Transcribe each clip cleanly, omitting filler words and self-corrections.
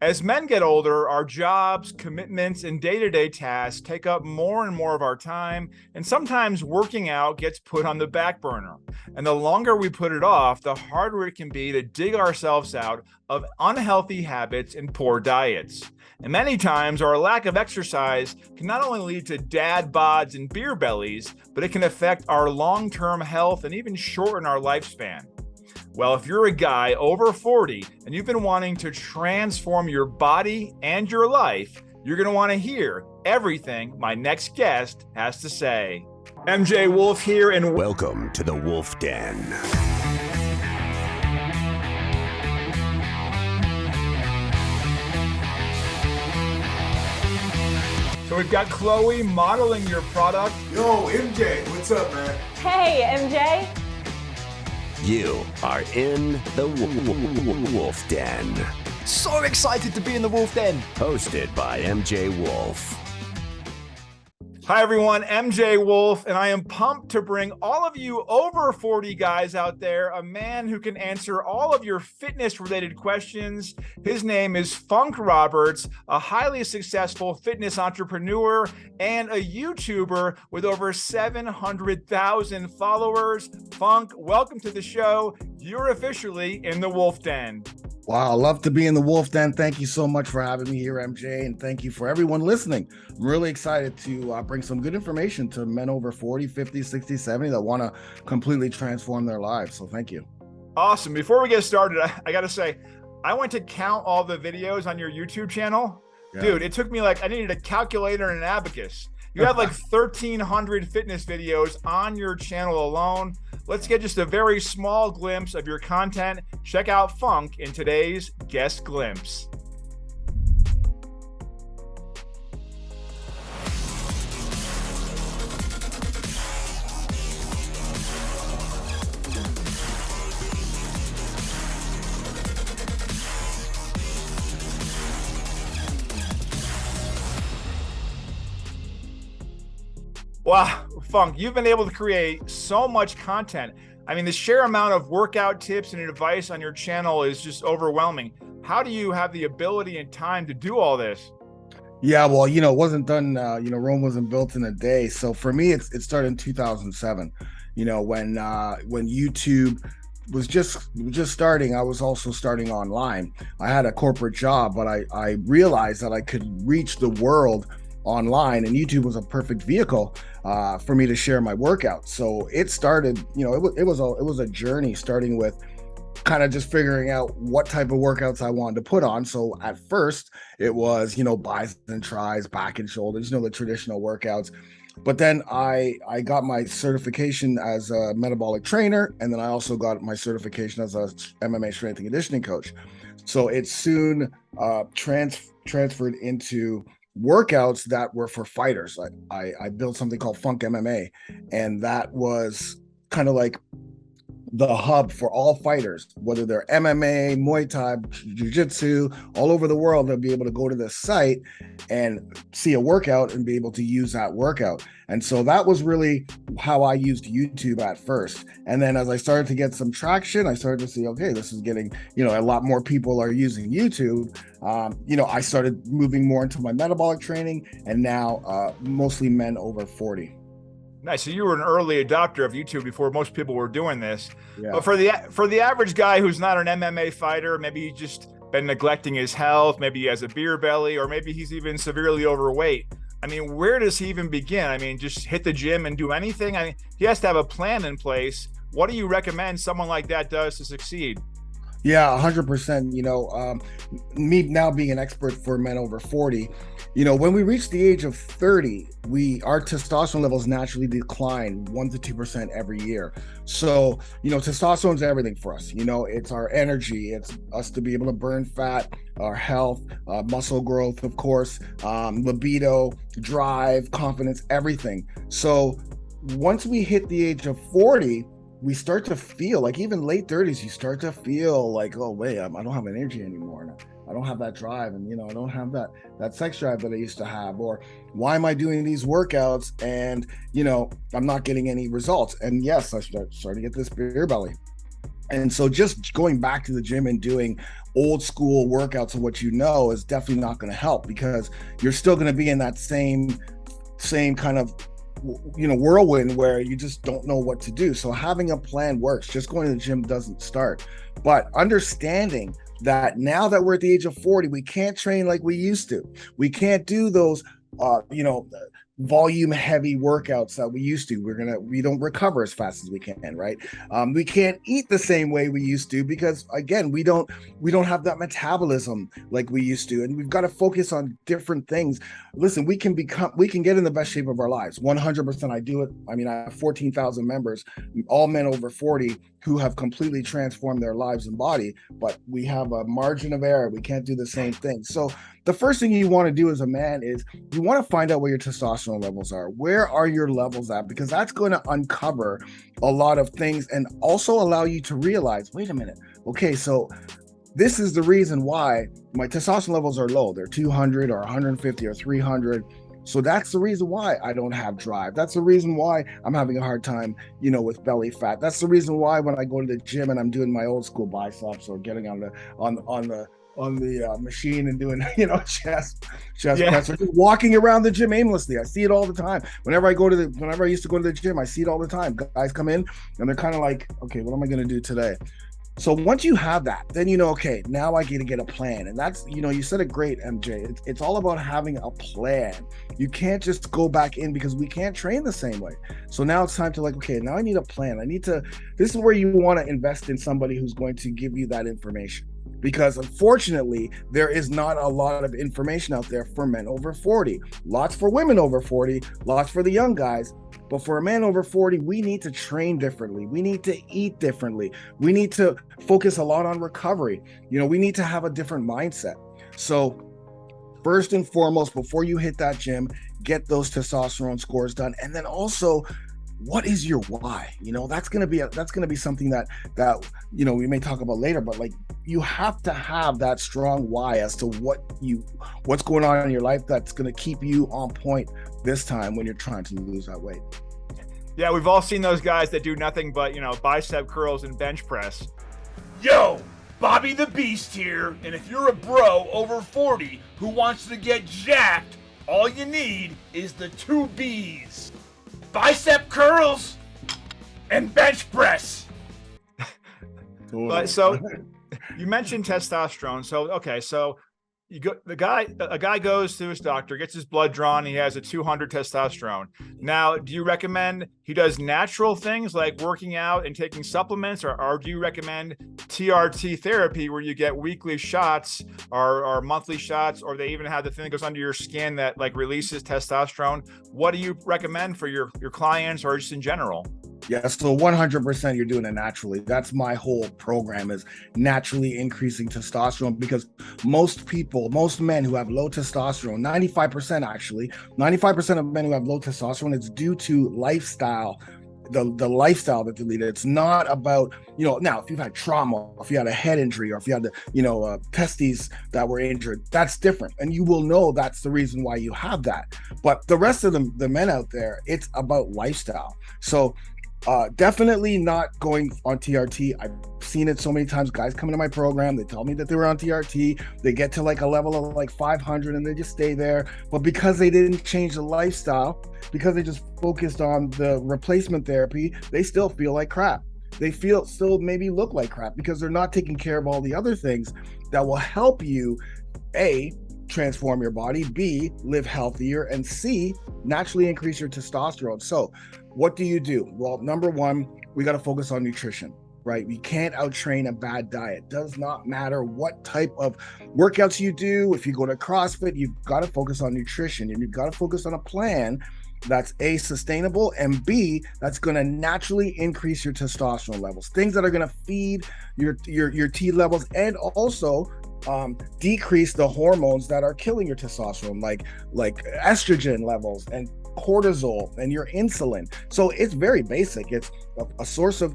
As men get older, our jobs, commitments, and day-to-day tasks take up more and more of our time, and sometimes working out gets put on the back burner. And the longer we put it off, the harder it can be to dig ourselves out of unhealthy habits and poor diets. And many times, our lack of exercise can not only lead to dad bods and beer bellies, but it can affect our long-term health and even shorten our lifespan. Well, if you're a guy over 40 and you've been wanting to transform your body and your life, you're going to want to hear everything my next guest has to say. MJ Wolf here, and welcome to the Wolf Den. So we've got Chloe modeling your product. Yo, MJ, what's up, man? Hey, MJ. You are in the Wolf Den. So excited to be in the Wolf Den. Hosted by MJ Wolf. Hi, everyone. MJ Wolf, and I am pumped to bring all of you over 40 guys out there a man who can answer all of your fitness-related questions. His name is Funk Roberts, a highly successful fitness entrepreneur and a YouTuber with over 700,000 followers. Funk, welcome to the show. You're officially in the Wolf Den. Wow, I love to be in the Wolf Den. Thank you so much for having me here, MJ, and thank you for everyone listening. I'm really excited to bring some good information to men over 40, 50, 60, 70 that want to completely transform their lives. So thank you. Awesome. Before we get started, I got to say, I went to count all the videos on your YouTube channel. Yeah. Dude, it took me I needed a calculator and an abacus. You have 1,300 fitness videos on your channel alone. Let's get just a very small glimpse of your content. Check out Funk in today's Guest Glimpse. Wow, Funk, you've been able to create so much content. I mean, the sheer amount of workout tips and advice on your channel is just overwhelming. How do you have the ability and time to do all this? Yeah, well, it wasn't done, Rome wasn't built in a day. So for me, it started in 2007, when YouTube was just starting. I was also starting online. I had a corporate job, but I realized that I could reach the world online, and YouTube was a perfect vehicle for me to share my workouts. So it started, it was a journey, starting with kind of just figuring out what type of workouts I wanted to put on. So at first it was, biceps and tries, back and shoulders, the traditional workouts. But then I got my certification as a metabolic trainer, and then I also got my certification as a MMA strength and conditioning coach. So it soon transferred into workouts that were for fighters. I built something called Funk MMA, and that was kind of like the hub for all fighters, whether they're MMA, Muay Thai, Jiu-Jitsu, all over the world. They'll be able to go to this site and see a workout and be able to use that workout. And so that was really how I used YouTube at first. And then as I started to get some traction, I started to see, okay, this is getting, a lot more people are using YouTube. I started moving more into my metabolic training, and now mostly men over 40. Nice. So you were an early adopter of YouTube before most people were doing this. Yeah. But for the average guy who's not an MMA fighter, maybe he's just been neglecting his health, maybe he has a beer belly, or maybe he's even severely overweight. I mean, where does he even begin? I mean, just hit the gym and do anything? I mean, he has to have a plan in place. What do you recommend someone like that does to succeed? Yeah, 100%. Me now being an expert for men over 40, when we reach the age of 30, our testosterone levels naturally decline 1% to 2% every year. So, testosterone is everything for us. It's our energy. It's us to be able to burn fat, our health, muscle growth, of course, libido, drive, confidence, everything. So once we hit the age of 40, we start to feel even late 30s, you start to feel oh, wait, I don't have energy anymore. I don't have that drive, and I don't have that sex drive that I used to have. Or why am I doing these workouts and I'm not getting any results? And yes, I started to get this beer belly. And so just going back to the gym and doing old school workouts of what you know is definitely not going to help, because you're still going to be in that same kind of whirlwind where you just don't know what to do. So having a plan works. Just going to the gym doesn't start. But understanding that now that we're at the age of 40, we can't train like we used to. We can't do those volume heavy workouts that we used to. We don't recover as fast as we can, right? We can't eat the same way we used to, because again, we don't have that metabolism like we used to, and we've got to focus on different things. Listen, we can get in the best shape of our lives. 100%. I do it. I mean, I have 14,000 members, all men over 40, who have completely transformed their lives and body, but we have a margin of error. We can't do the same thing. So the first thing you want to do as a man is you want to find out where your testosterone levels are. Where are your levels at? Because that's going to uncover a lot of things and also allow you to realize, wait a minute, okay, so this is the reason why my testosterone levels are low. They're 200 or 150 or 300. So that's the reason why I don't have drive. That's the reason why I'm having a hard time, with belly fat. That's the reason why when I go to the gym and I'm doing my old school biceps or getting on the machine and doing, chest press, or just walking around the gym aimlessly. I see it all the time. Whenever I used to go to the gym, I see it all the time. Guys come in and they're kind of like, okay, what am I going to do today? So once you have that, then okay, now I get to get a plan. And that's, you said it great, MJ. It's all about having a plan. You can't just go back in, because we can't train the same way. So now it's time to okay, now I need a plan. This is where you want to invest in somebody who's going to give you that information. Because unfortunately, there is not a lot of information out there for men over 40. Lots for women over 40, lots for the young guys. But for a man over 40, we need to train differently. We need to eat differently. We need to focus a lot on recovery. We need to have a different mindset. So first and foremost, before you hit that gym, get those testosterone scores done. And then also, what is your why? That's going to be something that we may talk about later, but you have to have that strong why as to what's going on in your life that's going to keep you on point this time when you're trying to lose that weight. Yeah, we've all seen those guys that do nothing but, bicep curls and bench press. Yo, Bobby the Beast here, and if you're a bro over 40 who wants to get jacked, all you need is the 2 B's. Bicep curls and bench press. But so you mentioned testosterone. So a guy goes to his doctor, gets his blood drawn, he has a 200 testosterone. Now, do you recommend he does natural things like working out and taking supplements, or do you recommend TRT therapy where you get weekly shots or monthly shots, or they even have the thing that goes under your skin that releases testosterone? What do you recommend for your clients or just in general? Yeah, so 100% you're doing it naturally. That's my whole program, is naturally increasing testosterone, because most men who have low testosterone, 95% of men who have low testosterone, it's due to lifestyle, the lifestyle that they lead. It's not about, now if you've had trauma, if you had a head injury, or if you had testes that were injured, that's different. And you will know that's the reason why you have that. But the rest of the men out there, it's about lifestyle. So definitely not going on TRT. I've seen it so many times. Guys come into my program, they tell me that they were on TRT. They get to a level of 500 and they just stay there. But because they didn't change the lifestyle, because they just focused on the replacement therapy, they still feel like crap. They still maybe look like crap, because they're not taking care of all the other things that will help you, A, transform your body, B, live healthier, and C, naturally increase your testosterone. So what do you do? Well, number one, we got to focus on nutrition, right? We can't outtrain a bad diet. Does not matter what type of workouts you do. If you go to CrossFit, you've got to focus on nutrition, and you've got to focus on a plan that's A, sustainable, and B, that's going to naturally increase your testosterone levels. Things that are going to feed your T levels, and also decrease the hormones that are killing your testosterone, like estrogen levels and cortisol and your insulin. So it's very basic. It's a source of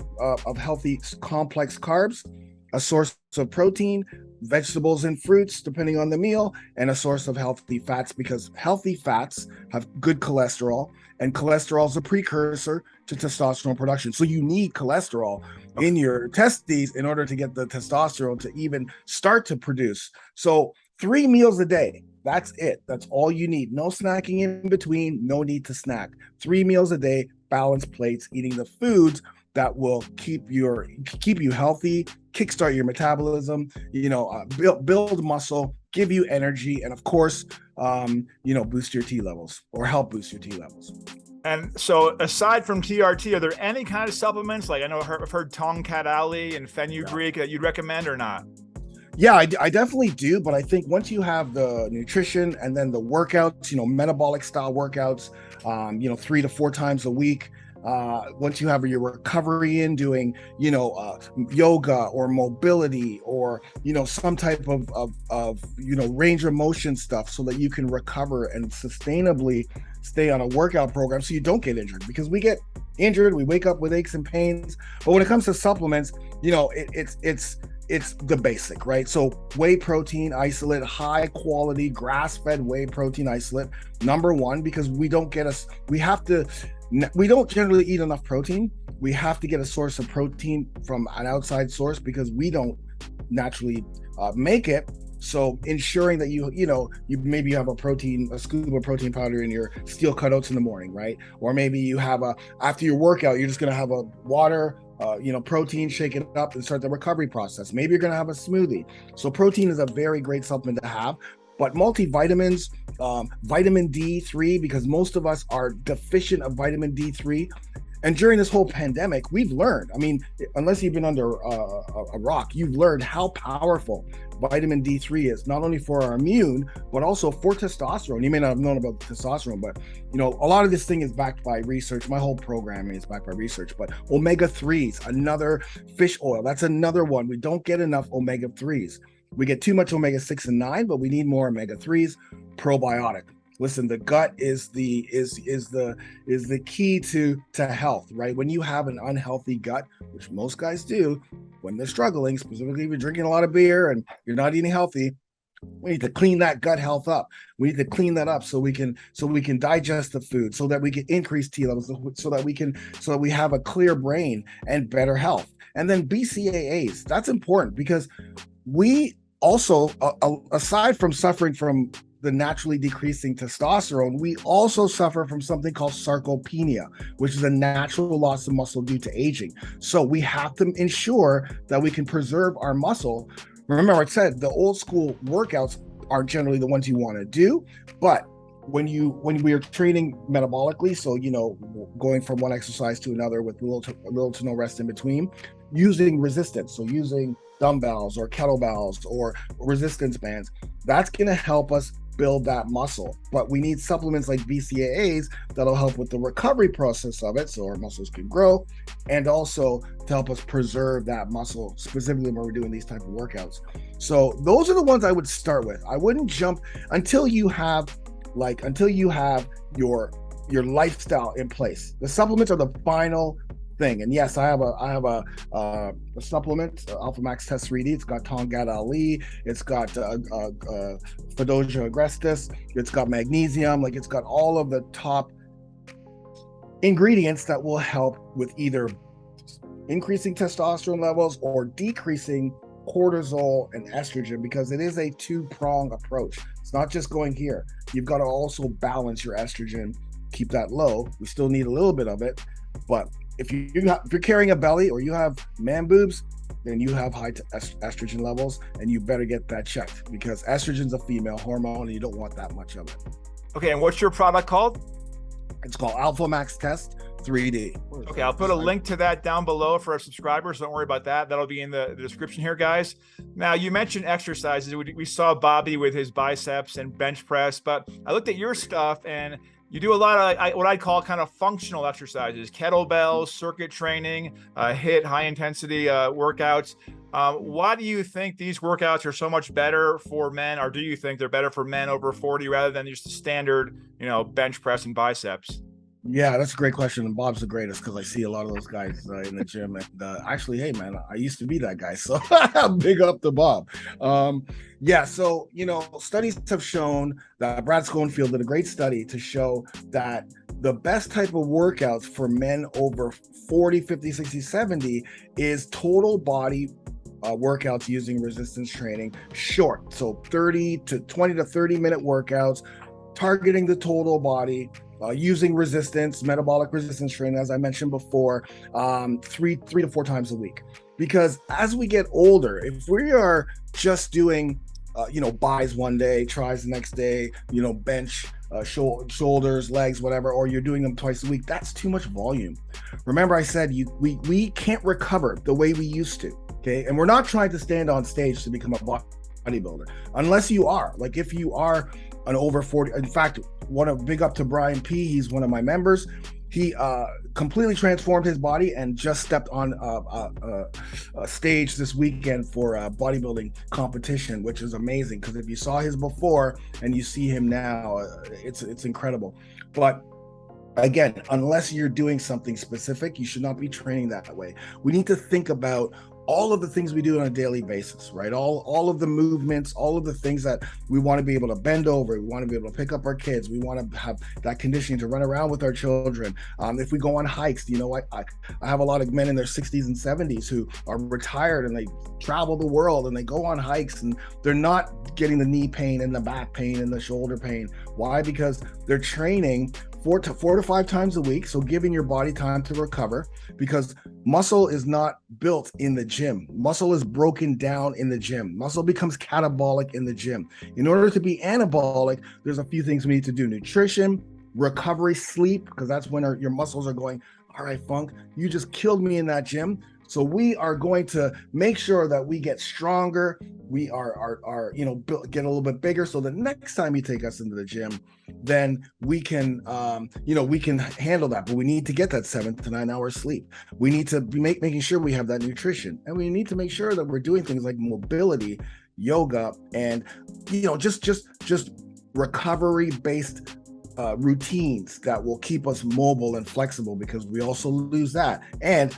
healthy complex carbs, a source of protein, vegetables and fruits, depending on the meal, and a source of healthy fats, because healthy fats have good cholesterol, and cholesterol is a precursor to testosterone production. So you need cholesterol in your testes in order to get the testosterone to even start to produce. So 3 meals a day. That's it. That's all you need. No snacking in between. No need to snack. 3 meals a day, balanced plates, eating the foods that will keep you healthy, kickstart your metabolism, build muscle, give you energy, and of course, boost your T levels or help boost your T levels. And so aside from TRT, are there any kind of supplements? Like I know I've heard Tongkat Ali and fenugreek that you'd recommend or not? Yeah, I definitely do. But I think once you have the nutrition and then the workouts, metabolic style workouts, 3 to 4 times a week, once you have your recovery in doing, yoga or mobility or, some type of range of motion stuff so that you can recover and sustainably stay on a workout program so you don't get injured, because we get injured, we wake up with aches and pains. But when it comes to supplements, it's the basic, right? So whey protein isolate, high quality grass-fed whey protein isolate, number one, because we don't generally eat enough protein. We have to get a source of protein from an outside source because we don't naturally make it. So ensuring that you maybe you have a scoop of protein powder in your steel cut oats in the morning, right? Or maybe you have after your workout, you're just going to have a water, protein, shake it up and start the recovery process. Maybe you're going to have a smoothie. So protein is a very great supplement to have. But multivitamins, vitamin D3, because most of us are deficient of vitamin D3. And during this whole pandemic, we've learned, unless you've been under a rock, you've learned how powerful vitamin D3 is, not only for our immune, but also for testosterone. You may not have known about testosterone, but a lot of this thing is backed by research. My whole programming is backed by research. But omega-3s, another fish oil, that's another one. We don't get enough omega-3s. We get too much omega-6 and 9, but we need more omega-3s. Probiotic. Listen, the gut is the key to health, right? When you have an unhealthy gut, which most guys do, when they're struggling, specifically if you're drinking a lot of beer and you're not eating healthy, we need to clean that gut health up. We need to clean that up so we can digest the food, so that we can increase T levels, so that we have a clear brain and better health. And then BCAAs, that's important because we also, aside from suffering from the naturally decreasing testosterone, we also suffer from something called sarcopenia, which is a natural loss of muscle due to aging. So we have to ensure that we can preserve our muscle. Remember, I said the old school workouts are generally the ones you want to do, but when we are training metabolically, so going from one exercise to another with little to no rest in between, using resistance, so using dumbbells or kettlebells or resistance bands, that's going to help us build that muscle. But we need supplements like BCAAs that'll help with the recovery process of it, so our muscles can grow, and also to help us preserve that muscle, specifically when we're doing these type of workouts. So those are the ones I would start with. I wouldn't jump until you have your lifestyle in place. The supplements are the final thing. And yes, I have a supplement, Alpha Max Test 3D. It's got Tongkat Ali. It's got Fedoja agrestis. It's got magnesium. It's got all of the top ingredients that will help with either increasing testosterone levels or decreasing cortisol and estrogen, because it is a two-prong approach. It's not just going here. You've got to also balance your estrogen, keep that low. We still need a little bit of it, but if you're carrying a belly or you have man boobs, then you have high estrogen levels, and you better get that checked, because estrogen's a female hormone and you don't want that much of it. Okay, and what's your product called? It's called Alpha Max Test 3D. Okay, I'll put a link to that down below for our subscribers. Don't worry about that. That'll be in the description here, guys. Now, you mentioned exercises. We saw Bobby with his biceps and bench press, but I looked at your stuff and you do a lot of what I call kind of functional exercises, kettlebells, circuit training, HIIT, high intensity workouts. Why do you think these workouts are so much better for men, or do you think they're better for men over 40 rather than just the standard, bench press and biceps? Yeah, that's a great question. And Bob's the greatest because I see a lot of those guys in the gym. And actually, hey, man, I used to be that guy. So big up to Bob. Yeah, so, studies have shown that Brad Schoenfield did a great study to show that the best type of workouts for men over 40, 50, 60, 70 is total body workouts using resistance training, short. So 30 to 20 to 30-minute workouts targeting the total body. Using resistance, metabolic resistance training, as I mentioned before, 3 to 4 times a week. Because as we get older, if we are just doing, buys one day, tries the next day, bench, shoulders, legs, whatever, or you're doing them twice a week, that's too much volume. Remember, I said we can't recover the way we used to. Okay, and we're not trying to stand on stage to become a bodybuilder, unless you are. Like if you are an over 40, in fact, big up to Brian P. He's one of my members. He completely transformed his body and just stepped on a stage this weekend for a bodybuilding competition, which is amazing. Because if you saw his before and you see him now, it's incredible. But again, unless you're doing something specific, you should not be training that way. We need to think about all of the things we do on a daily basis, right? All of the movements, all of the things that we want to be able to bend over. We want to be able to pick up our kids. We want to have that conditioning to run around with our children. If we go on hikes, I have a lot of men in their 60s and 70s who are retired and they travel the world and they go on hikes and they're not getting the knee pain and the back pain and the shoulder pain. Why? Because they're training 4 to 5 times a week. So giving your body time to recover, because muscle is not built in the gym. Muscle is broken down in the gym. Muscle becomes catabolic in the gym. In order to be anabolic, there's a few things we need to do: nutrition, recovery, sleep, because that's when your muscles are going, all right, Funk, you just killed me in that gym. So we are going to make sure that we get stronger. We are get a little bit bigger. So the next time you take us into the gym, then we can, we can handle that. But we need to get that 7 to 9 hours sleep. We need to be making sure we have that nutrition, and we need to make sure that we're doing things like mobility, yoga, and just recovery based routines that will keep us mobile and flexible, because we also lose that. And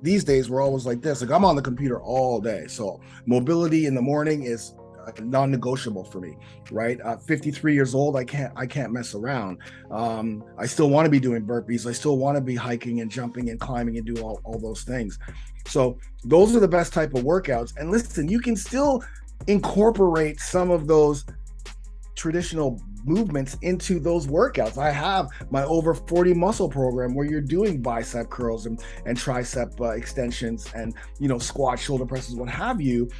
these days we're always like this, like I'm on the computer all day, so mobility in the morning is non-negotiable for me, right? 53 years old, I can't mess around. I still want to be doing burpees. I still want to be hiking and jumping and climbing and do all those things. So those are the best type of workouts. And listen, you can still incorporate some of those traditional movements into those workouts. I have my over 40 muscle program where you're doing bicep curls and tricep extensions and squat, shoulder presses, what have you,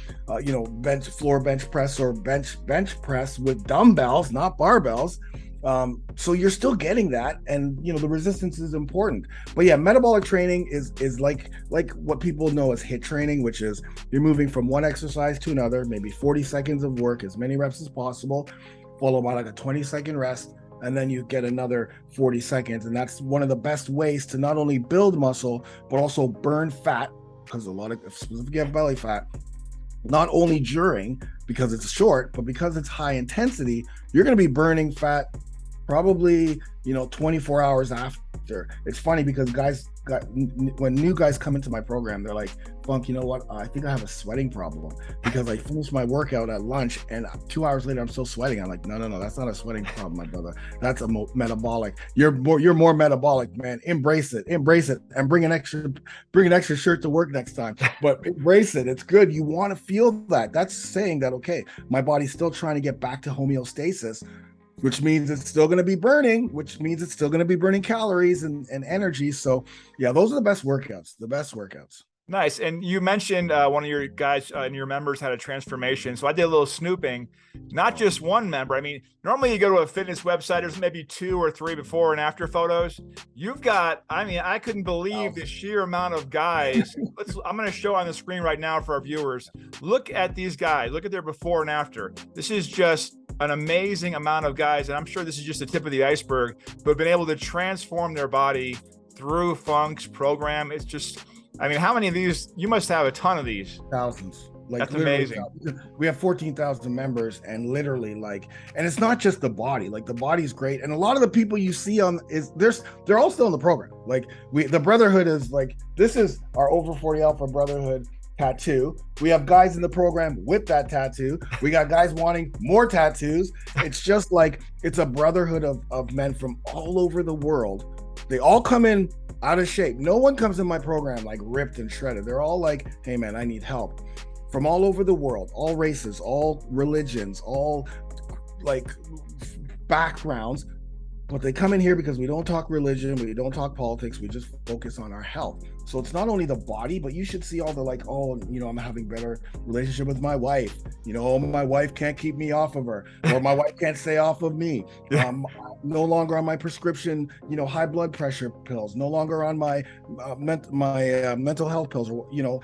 floor bench press or bench press with dumbbells, not barbells. So you're still getting that, and the resistance is important. But yeah, metabolic training is like what people know as HIIT training, which is you're moving from one exercise to another, maybe 40 seconds of work, as many reps as possible, followed by like a 20-second rest, and then you get another 40 seconds. And that's one of the best ways to not only build muscle, but also burn fat, because a lot of, specifically have belly fat, not only during, because it's short, but because it's high intensity, you're going to be burning fat probably 24 hours after. It's funny because when new guys come into my program, they're like, Funk, you know what, I think I have a sweating problem, because I finished my workout at lunch and 2 hours later I'm still sweating. I'm like, no, that's not a sweating problem, my brother. That's a metabolic. You're more metabolic, man. Embrace it, and bring an extra shirt to work next time. But embrace it. It's good. You want to feel that. That's saying that, okay, my body's still trying to get back to homeostasis, which means it's still going to be burning, calories and energy. So yeah, those are the best workouts. Nice. And you mentioned one of your guys and your members had a transformation. So I did a little snooping, not just one member. I mean, normally you go to a fitness website, there's maybe 2 or 3 before and after photos. You've got, I couldn't believe the sheer amount of guys. I'm going to show on the screen right now for our viewers. Look at these guys. Look at their before and after. This is just an amazing amount of guys. And I'm sure this is just the tip of the iceberg, but been able to transform their body through Funk's program. It's just, how many of these? You must have a ton of these. Thousands. Like That's literally, amazing. we have 14,000 members, and literally, like, and it's not just the body. Like the body's great, and a lot of the people you see on they're all still in the program. Like the Brotherhood is like, this is our over 40 Alpha Brotherhood tattoo. We have guys in the program with that tattoo. We got guys wanting more tattoos. It's just like, it's a brotherhood of men from all over the world. They all come in out of shape. No one comes in my program like ripped and shredded. They're all like, hey man, I need help. From all over the world, all races, all religions, all like backgrounds. But they come in here because we don't talk religion, we don't talk politics, we just focus on our health. So it's not only the body, but you should see all the like, oh, you know, I'm having better relationship with my wife. You know, my wife can't keep me off of her, or my wife can't stay off of me. No longer on my prescription, you know, high blood pressure pills. No longer on my mental health pills. Or you know,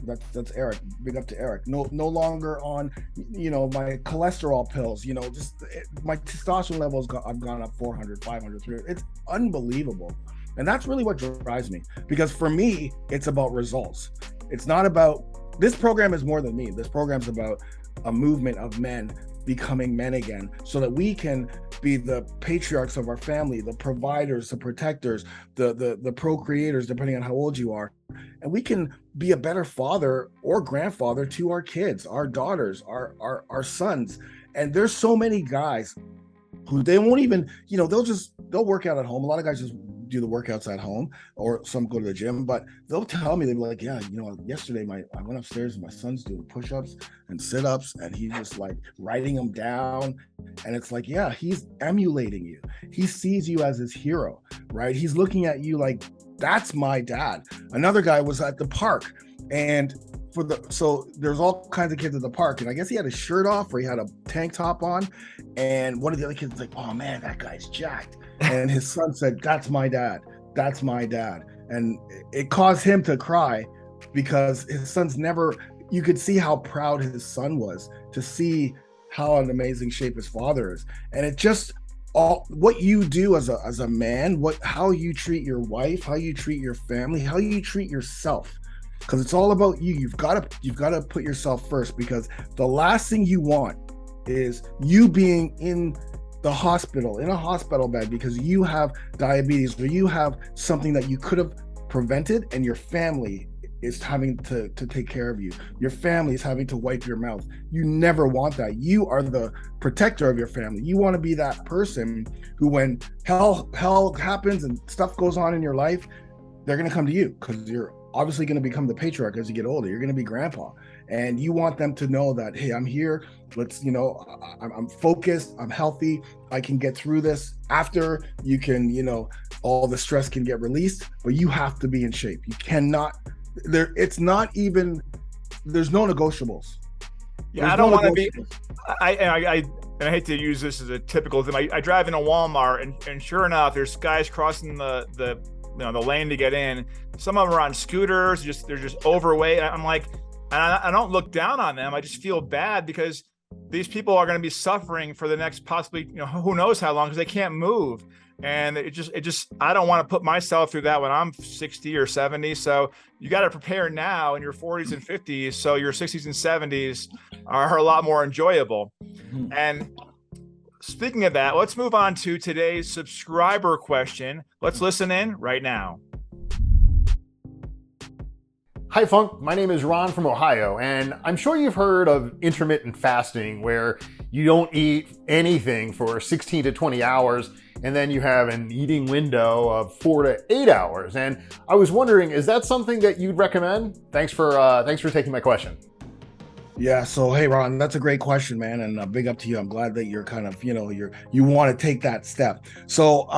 that's Eric. Big up to Eric. No longer on, you know, my cholesterol pills. You know, just my testosterone levels. I've gone up 400, 500, 300. It's unbelievable. And that's really what drives me, because for me, it's about results. It's not about, this program is more than me. This program's about a movement of men becoming men again, so that we can be the patriarchs of our family, the providers, the protectors, the procreators, depending on how old you are. And we can be a better father or grandfather to our kids, our daughters, our sons. And there's so many guys who they won't even, you know, they'll work out at home. A lot of guys just do the workouts at home, or some go to the gym, but they'll tell me, they'll be like, yeah, you know, yesterday I went upstairs and my son's doing push-ups and sit-ups, and he's just like writing them down. And it's like, yeah, he's emulating you. He sees you as his hero, right? He's looking at you like, that's my dad. Another guy was at the park, and so there's all kinds of kids at the park, and I guess he had his shirt off or he had a tank top on, and one of the other kids was like, oh man, that guy's jacked. And his son said, that's my dad. That's my dad. And it caused him to cry, because his son's never, you could see how proud his son was to see how an amazing shape his father is. And it just, all what you do as a man, how you treat your wife, how you treat your family, how you treat yourself, because it's all about you. You've got to put yourself first, because the last thing you want is you being in a hospital bed because you have diabetes, or you have something that you could have prevented, and your family is having to take care of you. Your family is having to wipe your mouth. You never want that. You are the protector of your family. You want to be that person who, when hell happens and stuff goes on in your life, they're going to come to you, because you're obviously going to become the patriarch as you get older. You're going to be grandpa, and you want them to know that, hey, I'm here. Let's, you know, I'm focused, I'm healthy, I can get through this. After, you can, you know, all the stress can get released, but you have to be in shape. You cannot, it's not even, there's no negotiables. Yeah, I don't want to be, I hate to use this as a typical thing. I drive in a Walmart, and sure enough, there's guys crossing the lane to get in. Some of them are on scooters, they're just overweight. I'm like, and I don't look down on them. I just feel bad, because these people are going to be suffering for the next possibly, you know, who knows how long, because they can't move. And it just, I don't want to put myself through that when I'm 60 or 70. So you got to prepare now in your 40s and 50s, so your 60s and 70s are a lot more enjoyable. And speaking of that, let's move on to today's subscriber question. Let's listen in right now. Hi Funk, my name is Ron from Ohio, and I'm sure you've heard of intermittent fasting, where you don't eat anything for 16 to 20 hours, and then you have an eating window of 4 to 8 hours. And I was wondering, is that something that you'd recommend? Thanks for taking my question. Yeah. So, hey, Ron, that's a great question, man. And big up to you. I'm glad that you're kind of, you know, you want to take that step. So,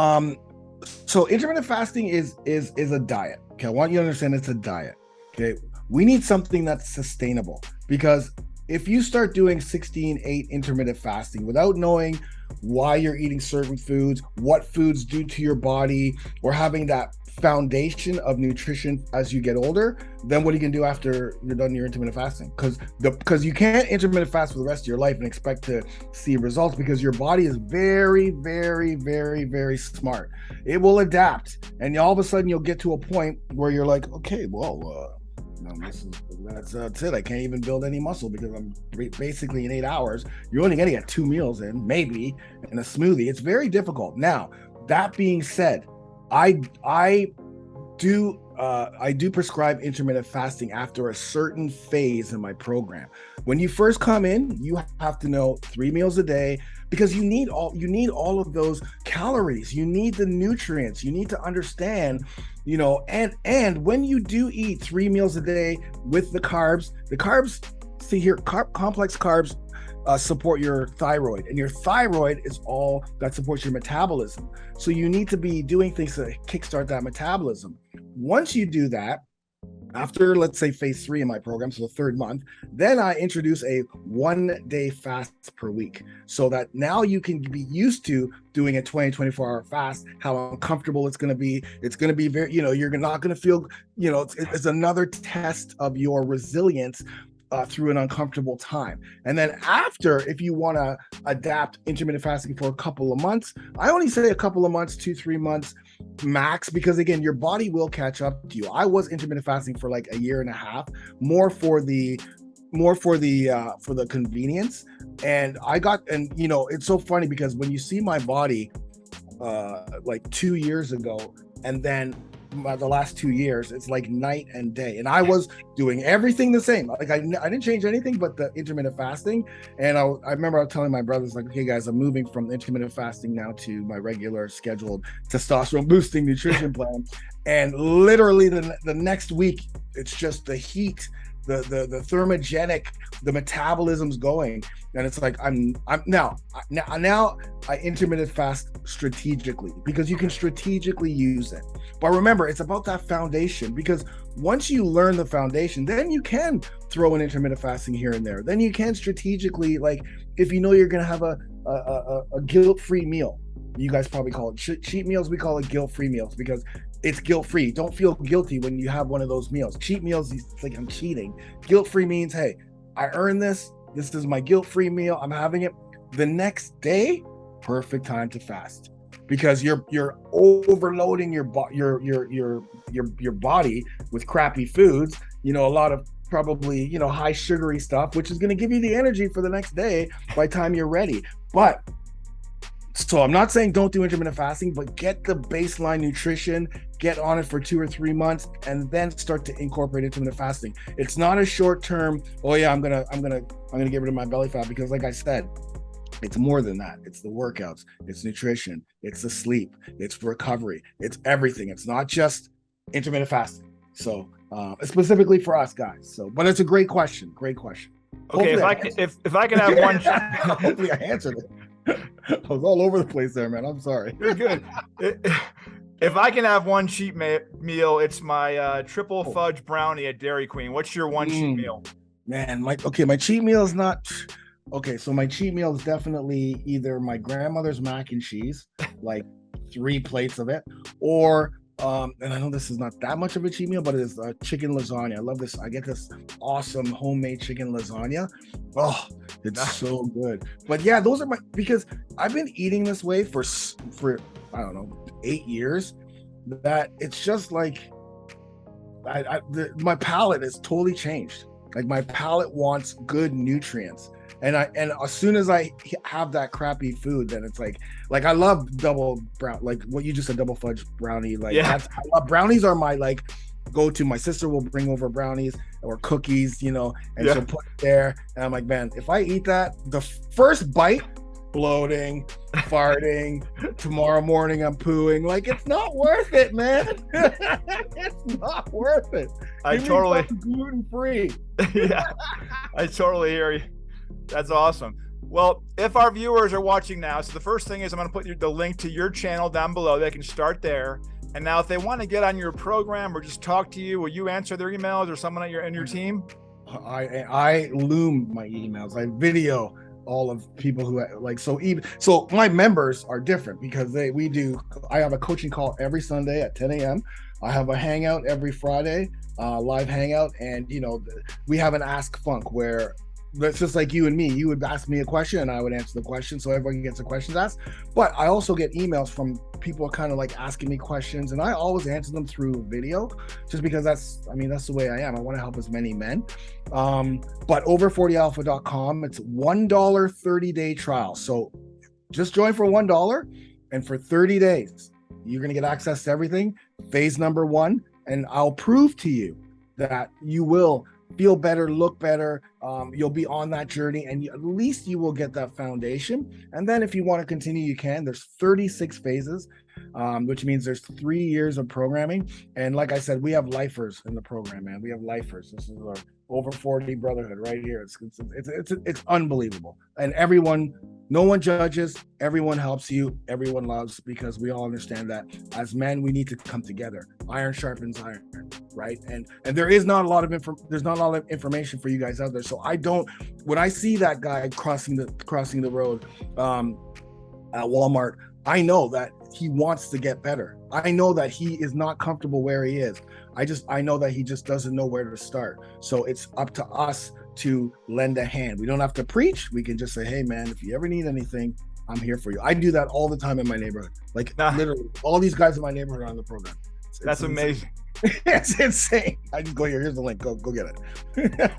so intermittent fasting is a diet. Okay. I want you to understand it's a diet. Okay. We need something that's sustainable, because if you start doing 16/8 intermittent fasting without knowing why you're eating certain foods, what foods do to your body, or having that foundation of nutrition as you get older, then what are you gonna do after you're done your intermittent fasting? Because you can't intermittent fast for the rest of your life and expect to see results, because your body is very, very, very, very smart. It will adapt, and all of a sudden you'll get to a point where you're like, okay, well, That's it. I can't even build any muscle because I'm basically in 8 hours. You're only going to get 2 meals in, maybe, and a smoothie. It's very difficult. Now, that being said, I do prescribe intermittent fasting after a certain phase in my program. When you first come in, you have to know 3 meals a day because you need all of those calories. You need the nutrients. You need to understand, and when you do eat 3 meals a day with the carbs, see here, complex carbs support your thyroid, and your thyroid is all that supports your metabolism. So you need to be doing things to kickstart that metabolism. Once you do that, after, let's say, phase 3 in my program, so the 3rd month, then I introduce a 1-day fast per week, so that now you can be used to doing a 24-hour fast, how uncomfortable it's going to be. It's going to be very, you're not going to feel, it's another test of your resilience through an uncomfortable time. And then after, if you want to adapt intermittent fasting for a couple of months, I only say a couple of months, 2-3 months max, because again, your body will catch up to you. I was intermittent fasting for like a year and a half, more for the convenience. And it's so funny because when you see my body like 2 years ago, and then the last 2 years, it's like night and day. And I was doing everything the same. Like I didn't change anything but the intermittent fasting. And I remember I was telling my brothers, like, okay, guys, I'm moving from intermittent fasting now to my regular scheduled testosterone boosting nutrition plan. And literally the next week, it's just the heat, the thermogenic, the metabolism's going, and it's like I'm now I intermittent fast strategically, because you can strategically use it. But remember, it's about that foundation, because once you learn the foundation, then you can throw in intermittent fasting here and there. Then you can strategically, like, if you know you're going to have a guilt-free meal. You guys probably call it cheat meals. We call it guilt-free meals because it's guilt-free. Don't feel guilty when you have one of those meals. Cheat meals, it's like I'm cheating. Guilt-free means, hey, I earned this. This is my guilt-free meal. I'm having it. The next day, perfect time to fast, because you're overloading your body with crappy foods. A lot of probably high sugary stuff, which is going to give you the energy for the next day by the time you're ready. But so I'm not saying don't do intermittent fasting, but get the baseline nutrition, get on it for 2 or 3 months, and then start to incorporate intermittent fasting. It's not a short term, oh yeah, I'm gonna get rid of my belly fat, because like I said, it's more than that. It's the workouts, it's nutrition, it's the sleep, it's recovery, it's everything. It's not just intermittent fasting. So specifically for us guys. So, but it's a great question. Great question. Okay, if I can have one, hopefully I answered it. I was all over the place there, man. I'm sorry. You're good. If I can have one cheat meal, it's my triple fudge brownie at Dairy Queen. What's your one cheat meal? Man, my cheat meal is not okay. So my cheat meal is definitely either my grandmother's mac and cheese, like 3 plates of it, or and I know this is not that much of a cheat meal, but it is chicken lasagna. I love this. I get this awesome homemade chicken lasagna. Oh, it's so good. But yeah, those are because I've been eating this way for I don't know, 8 years, that it's just like my palate is totally changed. Like my palate wants good nutrients. And as soon as I have that crappy food, then it's like I love double brown, like what you just said, double fudge brownie. Like I love brownies, are my like go-to. My sister will bring over brownies or cookies, and she'll put it there. And I'm like, man, if I eat that, the first bite, bloating, farting, tomorrow morning I'm pooing. Like, it's not worth it, man. It's not worth it. I totally gluten-free. Yeah, I totally hear you. That's awesome. Well, if our viewers are watching now, so the first thing is I'm going to put the link to your channel down below. They can start there. And now if they want to get on your program or just talk to you, will you answer their emails, or someone in your team? I loom my emails. I video all of people who so my members are different, because I have a coaching call every Sunday at 10 a.m. I have a hangout every Friday, live hangout. And, we have an Ask Funk where that's just like you and me. You would ask me a question and I would answer the question, so everyone gets the questions asked. But I also get emails from people kind of like asking me questions, and I always answer them through video, just because that's the way I am. I want to help as many men. But over40alpha.com, it's $1 30-day trial. So just join for $1, and for 30 days, you're going to get access to everything. Phase number 1, and I'll prove to you that you will feel better, look better. You'll be on that journey, and at least you will get that foundation. And then if you want to continue, you can. There's 36 phases, which means there's 3 years of programming. And like I said, we have lifers in the program, man. We have lifers. This is our over 40 brotherhood right here. It's unbelievable. And no one judges, everyone helps you, everyone loves, because we all understand that as men, we need to come together. Iron sharpens iron, right? And there's not a lot of information for you guys out there. So when I see that guy crossing the road at Walmart, I know that he wants to get better. I know that he is not comfortable where he is. I know that he just doesn't know where to start. So it's up to us to lend a hand. We don't have to preach. We can just say, hey man, if you ever need anything, I'm here for you. I do that all the time in my neighborhood. Literally, all these guys in my neighborhood are on the program. That's amazing. It's insane. I just go here. Here's the link. Go get it.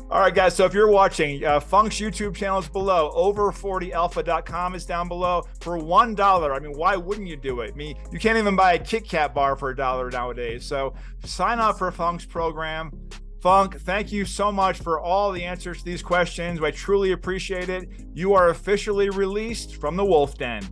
All right, guys. So if you're watching, Funk's YouTube channel is below. Over40alpha.com is down below for $1. I mean, why wouldn't you do it? I mean, you can't even buy a Kit Kat bar for $1 nowadays. So sign up for Funk's program. Funk, thank you so much for all the answers to these questions. I truly appreciate it. You are officially released from the Wolf Den.